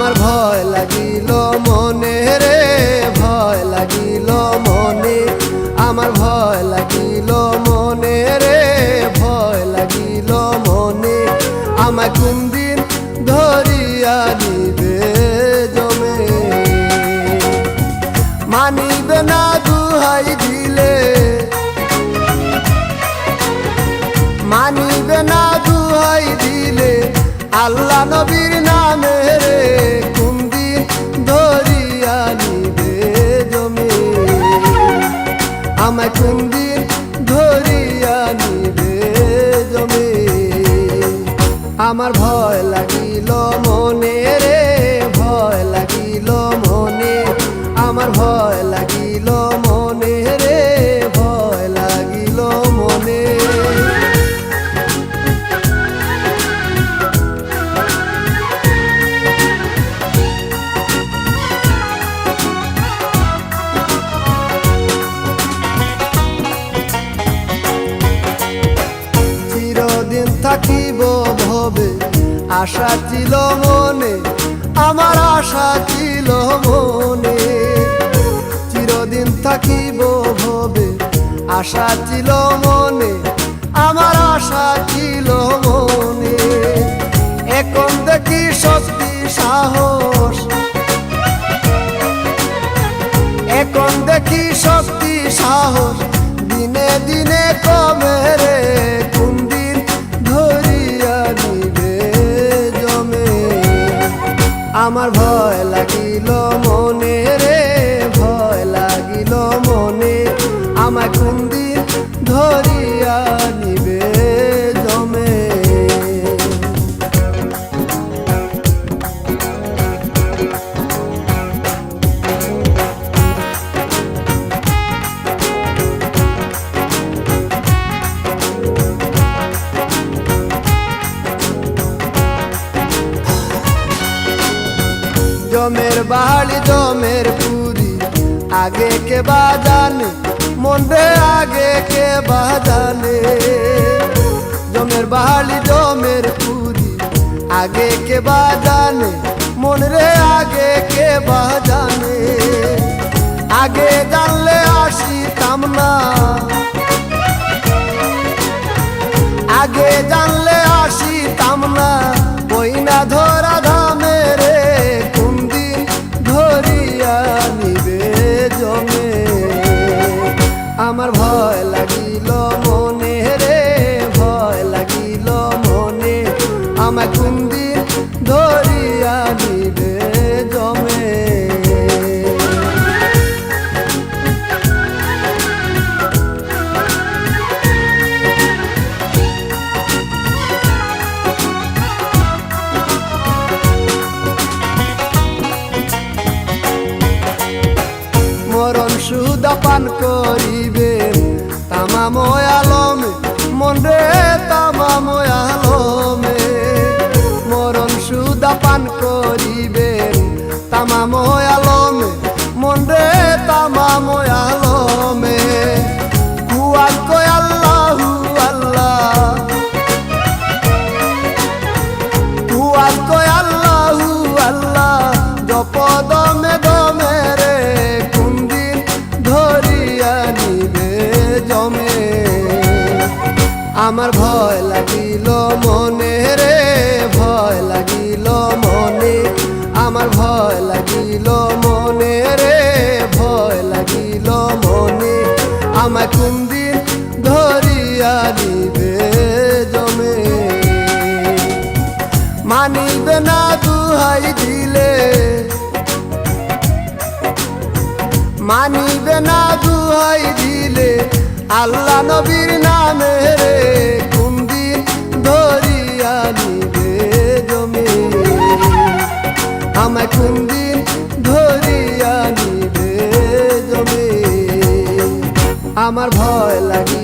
আমার ভয় লাগিল মনে রে, ভয় লাগিল মনে, আমার ভয় লাগিল মনে রে, ভয় লাগিল মনে, আমায় কোন দিন ধরিয়া নিবে জমে। মানিবে না দুহাই দিলে, মানিবে না দুহাই দিলে, আল্লাহ নবীর নামে রে, কোন দিন ধরিয়া নিবে জমে, আমায় কোন দিন ধরিয়া নিবে জমে। আমার ভয় লাগিল মনে রে, ভয় লাগিল মনে, আমার ভয় লাগিল মনে রে, ভয় লাগিল মনে। চিরদিন থাকিব ভবে, আশা ছিল মনে, আমার আশা ছিল মনে। চিরদিন থাকিব ভবে, আশা ছিল মনে, আমার আশা ছিল মনে। এখন দেখি শক্তি সাহস, এখন দেখি শক্তি সাহস, দিনে দিনে কমে রে, কোন দিন ধরিয়া নিবে জমে। আমার ভয় লাগিল মনে রে, ভয় লাগিল মনে, আমায় কোন দিন ধরিয়া নিবে জমে। জমের বাড়ি জমের পুরি, আগে কে বাজানে মন রে, আগে কে বাজানে। জমের বাড়ি জমের পুরি, আগে কে বাজানে মন রে, আগে কে বাজানে। আগে জানলে আসিতাম না, আগে জানলে আসিতাম না, ওই না ধরা ধামে রে, কোন দিন ধরিয়া নিবে জমে। আমার ভয় লাগিল মনে রে, ভয় লাগিল মনে, আমায় কোন দিন ধরিয়া নিবে জমে। মরণ সুদা পান করিবেন তামাম আলমে, মন রে তামাম আলমে। মরণ সুদা পান করিবেন তামাম আলমে, মন রে তামাম আলমে। হুয়াল কয় আল্লাহু আল্লাহ, হুয়াল কয় আল্লাহু আল্লাহ, জপ দমে দমে রে, কোন দিন ধরিয়া নিবে জমে। আমার ভয় লাগিল মনে রে, ভয় লাগিল মনে, আমার ভয় লাগিল মনে রে, ভয় লাগিল মনে, আমায় কোন দিন ধরিয়া নিবে জমে। মানিবে না দুহাই দিলে, মানিবে না দুহাই দিলে, আল্লাহ নবীর নামে রে, কোন দিন ধরিয়া নিবে জমে। আমায় কোন দিন ধরিয়া নিবে জমে। আমার ভয় লাগে